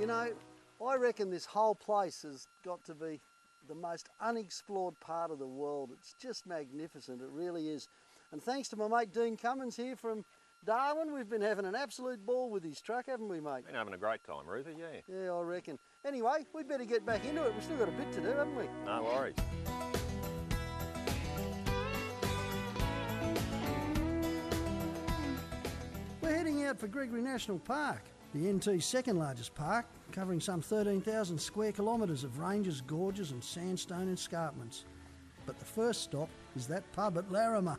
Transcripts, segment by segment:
You know, I reckon this whole place has got to be the most unexplored part of the world. It's just magnificent, it really is. And thanks to my mate Dean Cummins here from Darwin, we've been having an absolute ball with his truck, haven't we, mate? Been having a great time, Ruthie, yeah. Yeah, I reckon. Anyway, we'd better get back into it. We've still got a bit to do, haven't we? No worries. We're heading out for Gregory National Park, the NT's second largest park, covering some 13,000 square kilometres of ranges, gorges and sandstone escarpments. But the first stop is that pub at Larimer.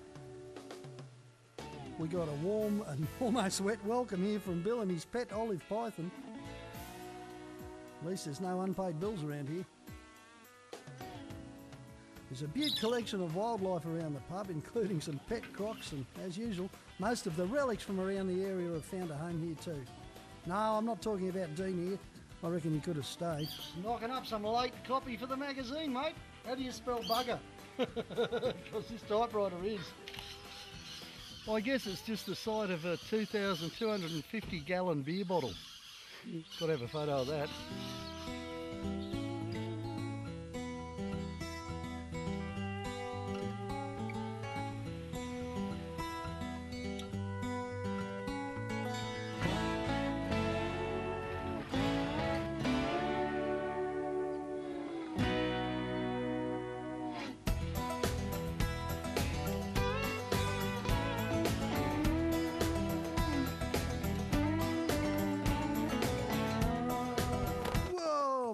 We got a warm and almost wet welcome here from Bill and his pet olive python. At least there's no unpaid bills around here. There's a beaut collection of wildlife around the pub, including some pet crocs, and as usual, most of the relics from around the area have found a home here too. No, I'm not talking about Dean here. I reckon he could have stayed. Knocking up some late copy for the magazine, mate. How do you spell bugger? Because this typewriter is. I guess it's just the size of a 2,250 gallon beer bottle. Got to have a photo of that.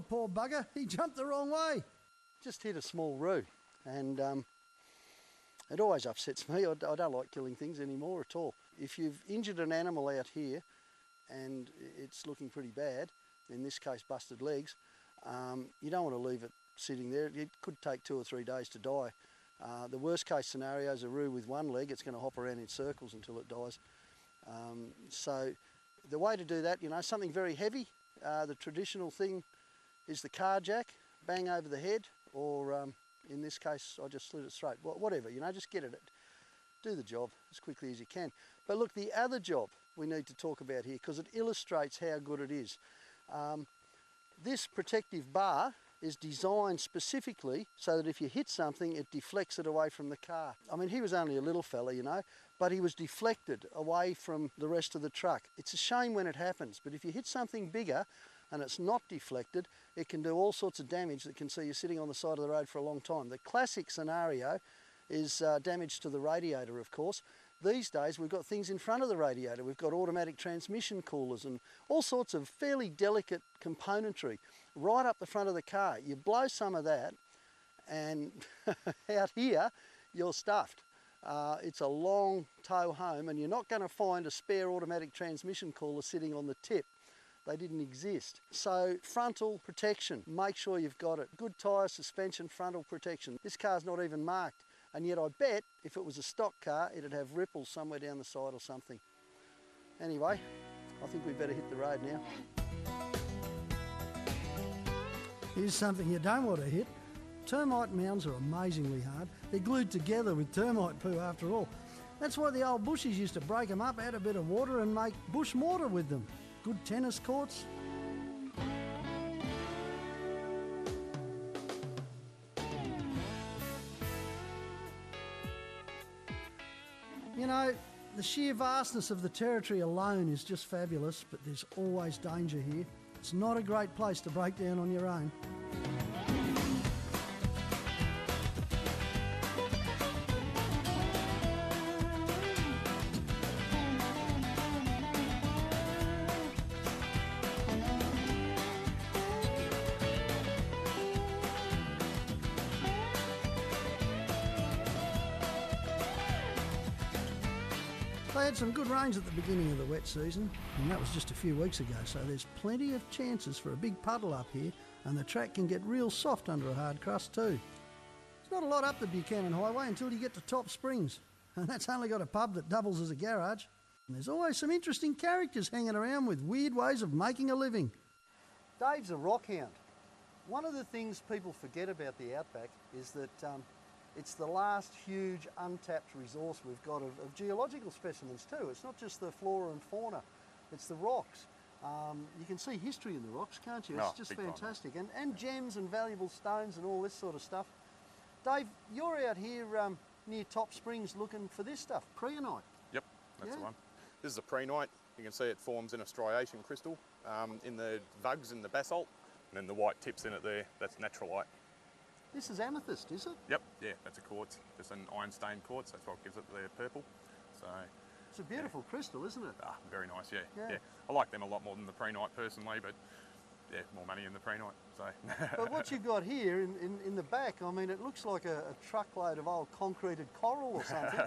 Poor bugger, he jumped the wrong way. Just hit a small roo, and it always upsets me. I don't like killing things anymore at all. If you've injured an animal out here and it's looking pretty bad, in this case busted legs, you don't want to leave it sitting there. It could take 2 or 3 days to die. The worst case scenario is a roo with one leg. It's going to hop around in circles until it dies. So the way to do that, you know, something very heavy, the traditional thing is the car jack, bang over the head, or in this case I just slit its throat. Whatever, you know, just get it. Do the job as quickly as you can. But look, the other job we need to talk about here, because it illustrates how good it is. This protective bar is designed specifically so that if you hit something, it deflects it away from the car. I mean, he was only a little fella, you know, but he was deflected away from the rest of the truck. It's a shame when it happens, but if you hit something bigger and it's not deflected, it can do all sorts of damage that can see you sitting on the side of the road for a long time. The classic scenario is damage to the radiator, of course. These days we've got things in front of the radiator. We've got automatic transmission coolers and all sorts of fairly delicate componentry right up the front of the car. You blow some of that and out here you're stuffed. It's a long tow home, and you're not going to find a spare automatic transmission cooler sitting on the tip. They didn't exist. So frontal protection, make sure you've got it. Good tyre, suspension, frontal protection. This car's not even marked, and yet I bet if it was a stock car it'd have ripples somewhere down the side or something. Anyway, I think we better hit the road now. Here's something you don't want to hit. Termite mounds are amazingly hard. They're glued together with termite poo after all. That's why the old bushies used to break them up, add a bit of water and make bush mortar with them. Good tennis courts. You know, the sheer vastness of the territory alone is just fabulous, but there's always danger here. It's not a great place to break down on your own. They had some good rains at the beginning of the wet season, and that was just a few weeks ago, so there's plenty of chances for a big puddle up here, and the track can get real soft under a hard crust too. There's not a lot up the Buchanan Highway until you get to Top Springs, and that's only got a pub that doubles as a garage. And there's always some interesting characters hanging around with weird ways of making a living. Dave's a rockhound. One of the things people forget about the Outback is that it's the last huge untapped resource we've got of geological specimens too. It's not just the flora and fauna, it's the rocks. You can see history in the rocks, can't you? Oh, It's just big time. fantastic. And gems and valuable stones and all this sort of stuff. Dave, you're out here near Top Springs looking for this stuff, preonite. Yep, that's the Yeah. one. This is a preonite. You can see it forms in a striation crystal in the vugs in the basalt, and then the white tips in it there, that's naturalite. This is amethyst, is it? Yep, yeah, that's a quartz, just an iron stained quartz, that's what gives it the purple. So, It's a beautiful crystal, isn't it? very nice, yeah, Yeah. yeah. I like them a lot more than the preonite personally, but yeah, more money in the preonite, so. But what you've got here in the back, I mean, it looks like a truckload of old concreted coral or something.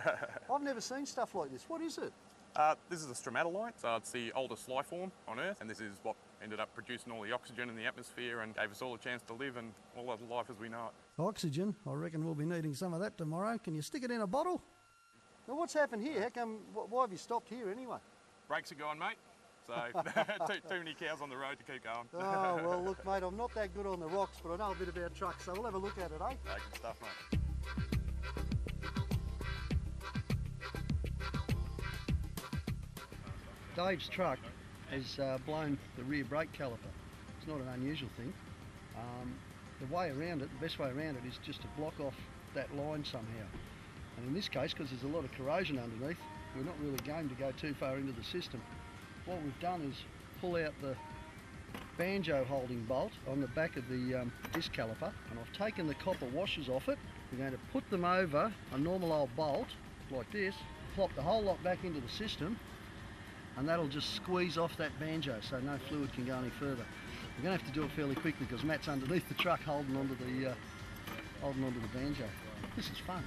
I've never seen stuff like this. What is it? This is a stromatolite, so it's the oldest life form on Earth, and this is what ended up producing all the oxygen in the atmosphere and gave us all a chance to live and all of life as we know it. Oxygen. I reckon we'll be needing some of that tomorrow. Can you stick it in a bottle? Now, what's happened here? How come? Why have you stopped here anyway? Brakes are gone, mate. So too many cows on the road to keep going. Oh, well, look, mate, I'm not that good on the rocks, but I know a bit about trucks, so we'll have a look at it, eh? Good stuff, mate. Dave's truck has blown the rear brake caliper. It's not an unusual thing. The way around it, the best way around it is just to block off that line somehow. And in this case, because there's a lot of corrosion underneath, we're not really going to go too far into the system. What we've done is pull out the banjo holding bolt on the back of the disc caliper, and I've taken the copper washers off it. We're going to put them over a normal old bolt like this, plop the whole lot back into the system, and that'll just squeeze off that banjo so no fluid can go any further. We're going to have to do it fairly quickly because Matt's underneath the truck holding onto the banjo. This is fun.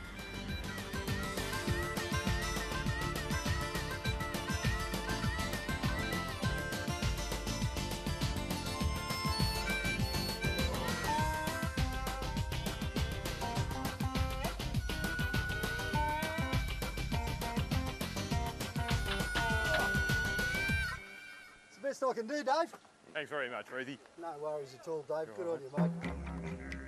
It's the best I can do, Dave. Thanks very much, Ruthie. No worries at all, Dave. Good on you, mate.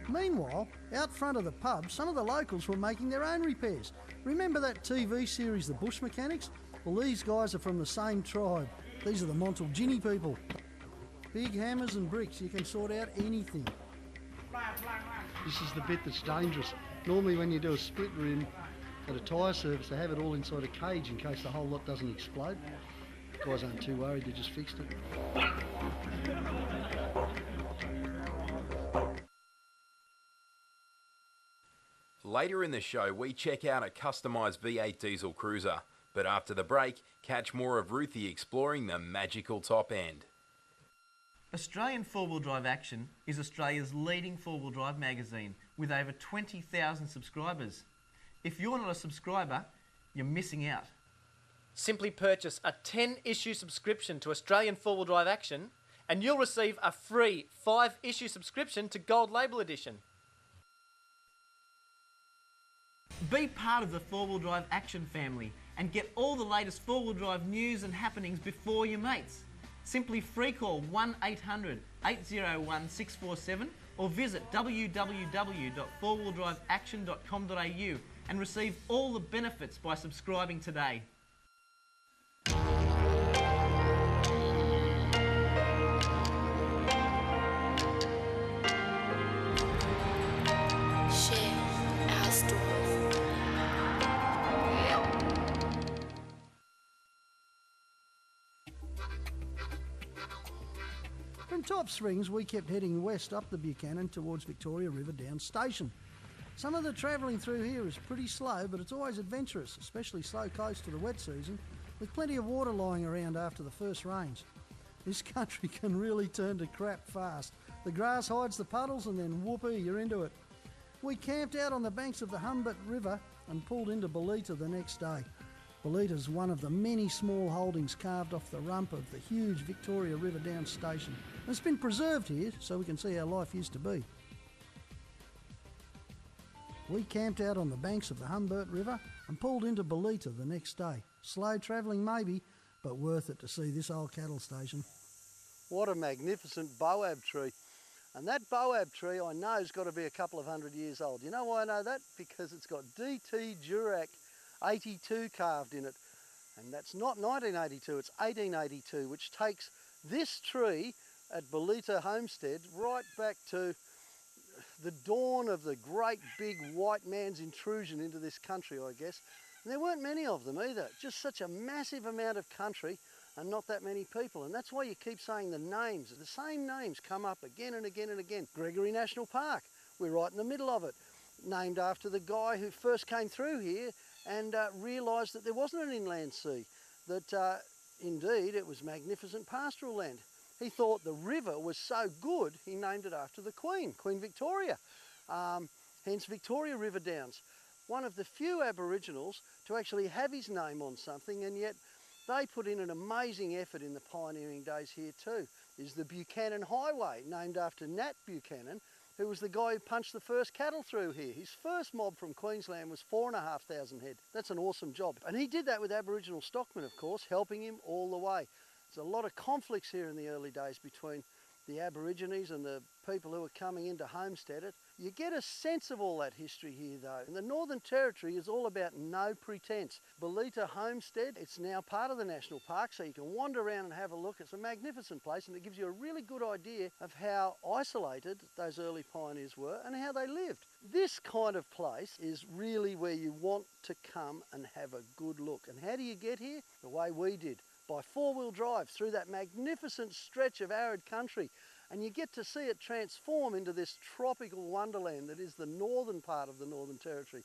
Meanwhile, out front of the pub, some of the locals were making their own repairs. Remember that TV series, The Bush Mechanics? Well, these guys are from the same tribe. These are the Montalgini people. Big hammers and bricks, you can sort out anything. This is the bit that's dangerous. Normally when you do a split rim at a tyre service, they have it all inside a cage in case the whole lot doesn't explode. Guys aren't too worried, they just fixed it. Later in the show, we check out a customised V8 diesel cruiser, but after the break, catch more of Ruthie exploring the magical top end. Australian Four-Wheel Drive Action is Australia's leading four-wheel drive magazine with over 20,000 subscribers. If you're not a subscriber, you're missing out. Simply purchase a 10-issue subscription to Australian Four-Wheel Drive Action and you'll receive a free 5-issue subscription to Gold Label Edition. Be part of the Four-Wheel Drive Action family and get all the latest four-wheel drive news and happenings before your mates. Simply free call 1800 801 647 or visit www.fourwheeldriveaction.com.au and receive all the benefits by subscribing today. From Top Springs, we kept heading west up the Buchanan towards Victoria River Down Station. Some of the travelling through here is pretty slow, but it's always adventurous, especially so close to the wet season, with plenty of water lying around after the first rains. This country can really turn to crap fast. The grass hides the puddles and then whoopee, you're into it. We camped out on the banks of the Humbert River and pulled into Belita the next day. Belita's one of the many small holdings carved off the rump of the huge Victoria River Down Station. And it's been preserved here so we can see how life used to be. We camped out on the banks of the Humbert River and pulled into Belita the next day. Slow travelling maybe, but worth it to see this old cattle station. What a magnificent boab tree. And that boab tree I know has got to be a couple of 100 years old. You know why I know that? Because it's got DT Durack 82 carved in it. And that's not 1982, it's 1882, which takes This tree at Belita Homestead, right back to the dawn of the great big white man's intrusion into this country, I guess. And there weren't many of them either. Just such a massive amount of country and not that many people. And that's why you keep saying the names. The same names come up again and again and again. Gregory National Park, we're right in the middle of it. Named after the guy who first came through here and realised that there wasn't an inland sea, that indeed it was magnificent pastoral land. He thought the river was so good, he named it after the Queen, Queen Victoria, hence Victoria River Downs. One of the few Aboriginals to actually have his name on something, and yet they put in an amazing effort in the pioneering days here too, is the Buchanan Highway, named after Nat Buchanan, who was the guy who punched the first cattle through here. His first mob from Queensland was 4,500 head. That's an awesome job. And he did that with Aboriginal stockmen, of course, helping him all the way. There's a lot of conflicts here in the early days between the Aborigines and the people who were coming in to homestead it. You get a sense of all that history here though. And the Northern Territory is all about no pretense. Belita Homestead, it's now part of the National Park, so you can wander around and have a look. It's a magnificent place and it gives you a really good idea of how isolated those early pioneers were and how they lived. This kind of place is really where you want to come and have a good look. And how do you get here? The way we did. By four-wheel drive through that magnificent stretch of arid country, and you get to see it transform into this tropical wonderland that is the northern part of the Northern Territory.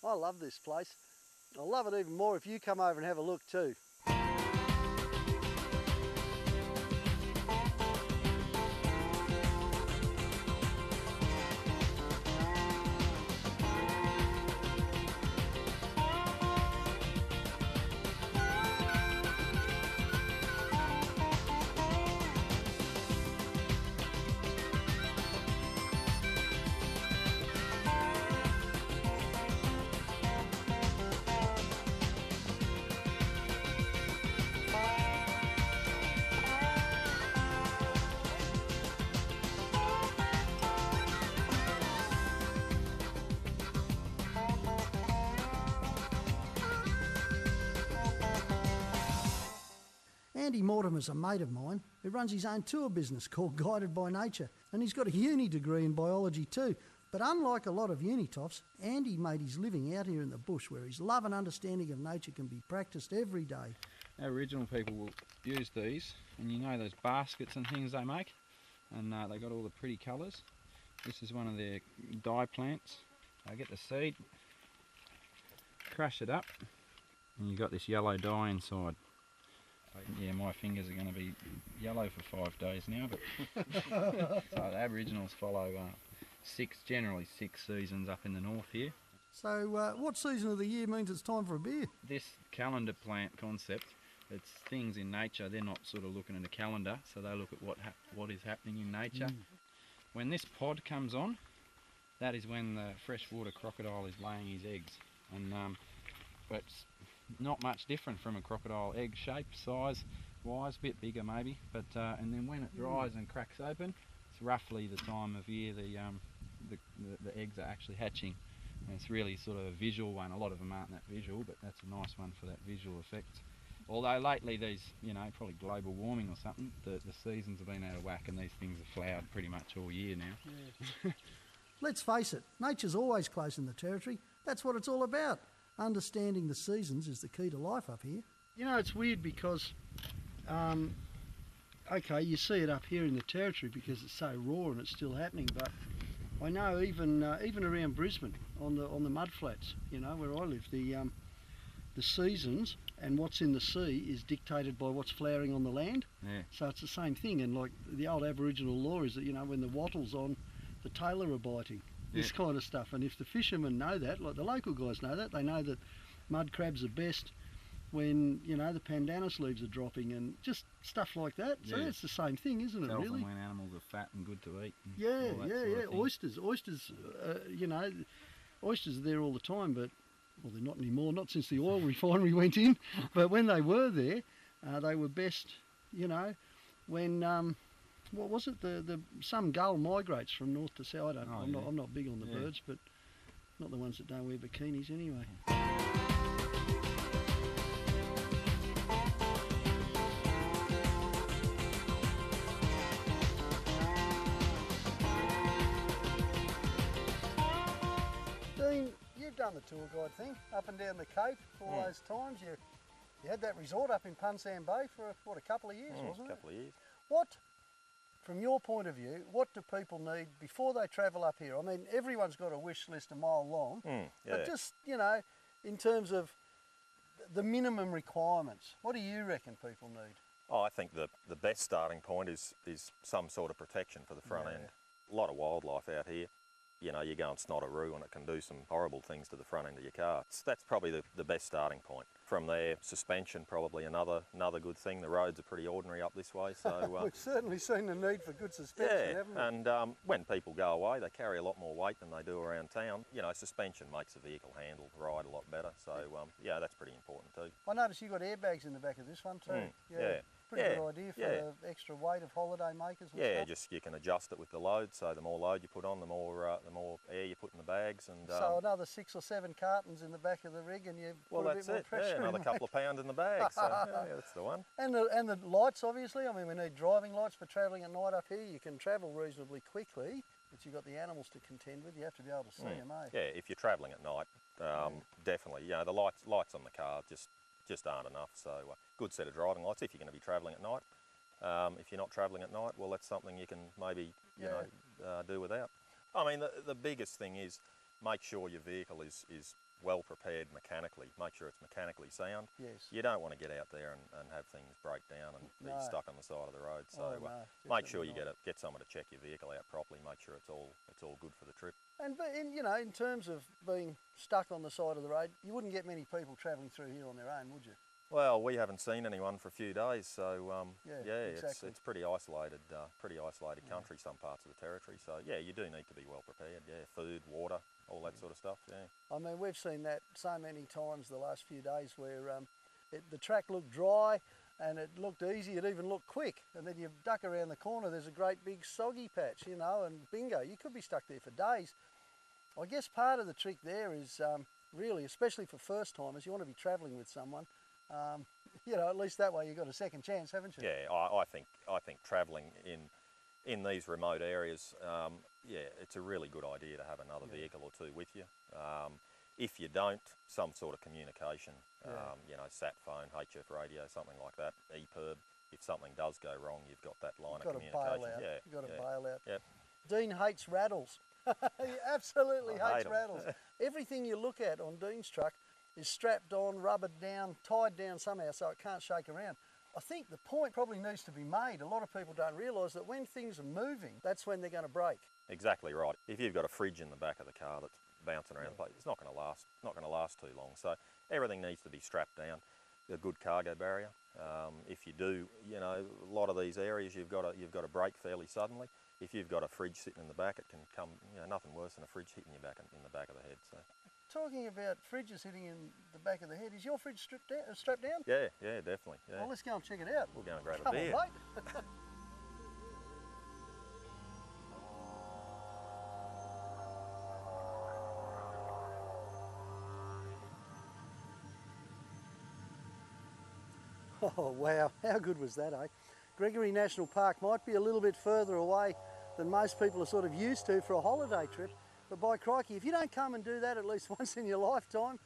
I love this place. I'll love it even more if you come over and have a look too. Andy Mortimer's a mate of mine who runs his own tour business called Guided by Nature, and he's got a uni degree in biology too. But unlike a lot of uni-toffs, Andy made his living out here in the bush where his love and understanding of nature can be practised every day. Aboriginal people will use these, and you know those baskets and things they make, and they got all the pretty colours. This is one of their dye plants. I get the seed, crush it up, and you've got this yellow dye inside. Yeah, my fingers are going to be yellow for 5 days now, but so the Aboriginals follow generally six seasons up in the north here. So what season of the year means it's time for a beer? This calendar plant concept, it's things in nature. They're not sort of looking at a calendar, so they look at what is happening in nature. When this pod comes on, that is when the freshwater crocodile is laying his eggs, and but it's not much different from a crocodile egg shape, size wise, a bit bigger maybe, but and then when it dries and cracks open, it's roughly the time of year the eggs are actually hatching. And it's really sort of a visual one. A lot of them aren't that visual, but that's a nice one for that visual effect. Although lately these, probably global warming or something, the seasons have been out of whack and these things have flowered pretty much all year now. Yeah. Let's face it, nature's always close in the Territory. That's what it's all about. Understanding the seasons is the key to life up here. It's weird because, okay, you see it up here in the Territory because it's so raw and it's still happening, but I know even around Brisbane on the mud flats, where I live, the seasons and what's in the sea is dictated by what's flowering on the land. Yeah. So it's the same thing, and like the old Aboriginal law is that when the wattle's on, the tailor are biting. This kind of stuff, and if the fishermen know that, like the local guys know that, they know that mud crabs are best when the pandanus leaves are dropping and just stuff like that. So it's the same thing, isn't it? Tells Really? them when animals are fat and good to eat. Yeah. Oysters, oysters are there all the time, but well, they're not anymore. Not since the oil refinery went in. But when they were there, they were best. When what was it? Some gull migrates from north to south. I'm not big on the birds, but not the ones that don't wear bikinis anyway. done the tour guide thing, up and down the Cape all those times. You had that resort up in Punsam Bay for, what, a couple of years, wasn't it? A couple of years. What, from your point of view, what do people need before they travel up here? I mean, everyone's got a wish list a mile long, but just, you know, in terms of the minimum requirements, what do you reckon people need? Oh, I think the best starting point is some sort of protection for the front end. A lot of wildlife out here. You know, you go and snot a roo and it can do some horrible things to the front end of your car. That's probably the best starting point. From there, suspension probably another good thing. The roads are pretty ordinary up this way, so we've certainly seen the need for good suspension, haven't we? And when people go away, they carry a lot more weight than they do around town. You know, suspension makes the vehicle handle, ride a lot better. So yeah, that's pretty important too. I noticed you've got airbags in the back of this one too. Pretty good idea for the extra weight of holiday makers and stuff. Just you can adjust it with the load, so the more load you put on, the more air you put in the bags. And so another 6 or 7 cartons in the back of the rig and you put a bit more pressure in another couple of pounds in the bag, so that's the one. And the lights, obviously. I mean, we need driving lights for travelling at night up here. You can travel reasonably quickly, but you've got the animals to contend with. You have to be able to see them, eh? Yeah, if you're travelling at night, definitely. You know, the lights on the car just aren't enough, so good set of driving lights if you're going to be travelling at night. If you're not travelling at night, well, that's something you can maybe do without. I mean, the biggest thing is make sure your vehicle is well prepared mechanically. Make sure it's mechanically sound. Yes. You don't want to get out there and have things break down and be stuck on the side of the road. So make sure you get someone to check your vehicle out properly. Make sure it's all good for the trip. And you know, in terms of being stuck on the side of the road, you wouldn't get many people travelling through here on their own, would you? Well, we haven't seen anyone for a few days, so exactly. it's pretty isolated country, some parts of the territory. So yeah, you do need to be well prepared. Yeah, food, water, all that sort of stuff. Yeah. I mean, we've seen that so many times the last few days where the track looked dry and it looked easy, it even looked quick, and then you duck around the corner, there's a great big soggy patch, you know, and bingo, you could be stuck there for days. I guess part of the trick there is really, especially for first timers, you want to be travelling with someone. You know, at least that way you've got a second chance, haven't you? Yeah, I think travelling in these remote areas, it's a really good idea to have another vehicle or two with you. If you don't, some sort of communication, you know, sat phone, HF radio, something like that, EPIRB. If something does go wrong, you've got that line of communication. You've got to bail out. Yep. Dean hates rattles. He absolutely hates rattles. Everything you look at on Dean's truck is strapped on, rubbered down, tied down somehow so it can't shake around. I think the point probably needs to be made. A lot of people don't realise that when things are moving, that's when they're going to break. Exactly right. If you've got a fridge in the back of the car that's bouncing around the place, it's not going to last. Not going to last too long. So everything needs to be strapped down. A good cargo barrier. If you do, you know, a lot of these areas you've got to brake fairly suddenly. If you've got a fridge sitting in the back, it can come. You know, nothing worse than a fridge hitting you back in the back of the head. So. Talking about fridges hitting in the back of the head, is your fridge strapped down? Yeah, definitely. Yeah. Well, let's go and check it out. We'll go and grab Come a beer. on, mate. Oh wow, how good was that, eh? Gregory National Park might be a little bit further away than most people are sort of used to for a holiday trip, but by crikey, if you don't come and do that at least once in your lifetime,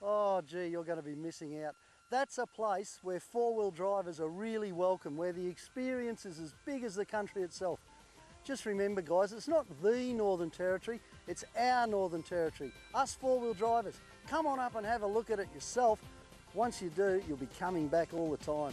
oh gee, you're going to be missing out. That's a place where four-wheel drivers are really welcome, where the experience is as big as the country itself. Just remember guys, it's not the Northern Territory, it's our Northern Territory. Us four-wheel drivers, come on up and have a look at it yourself. Once you do, you'll be coming back all the time.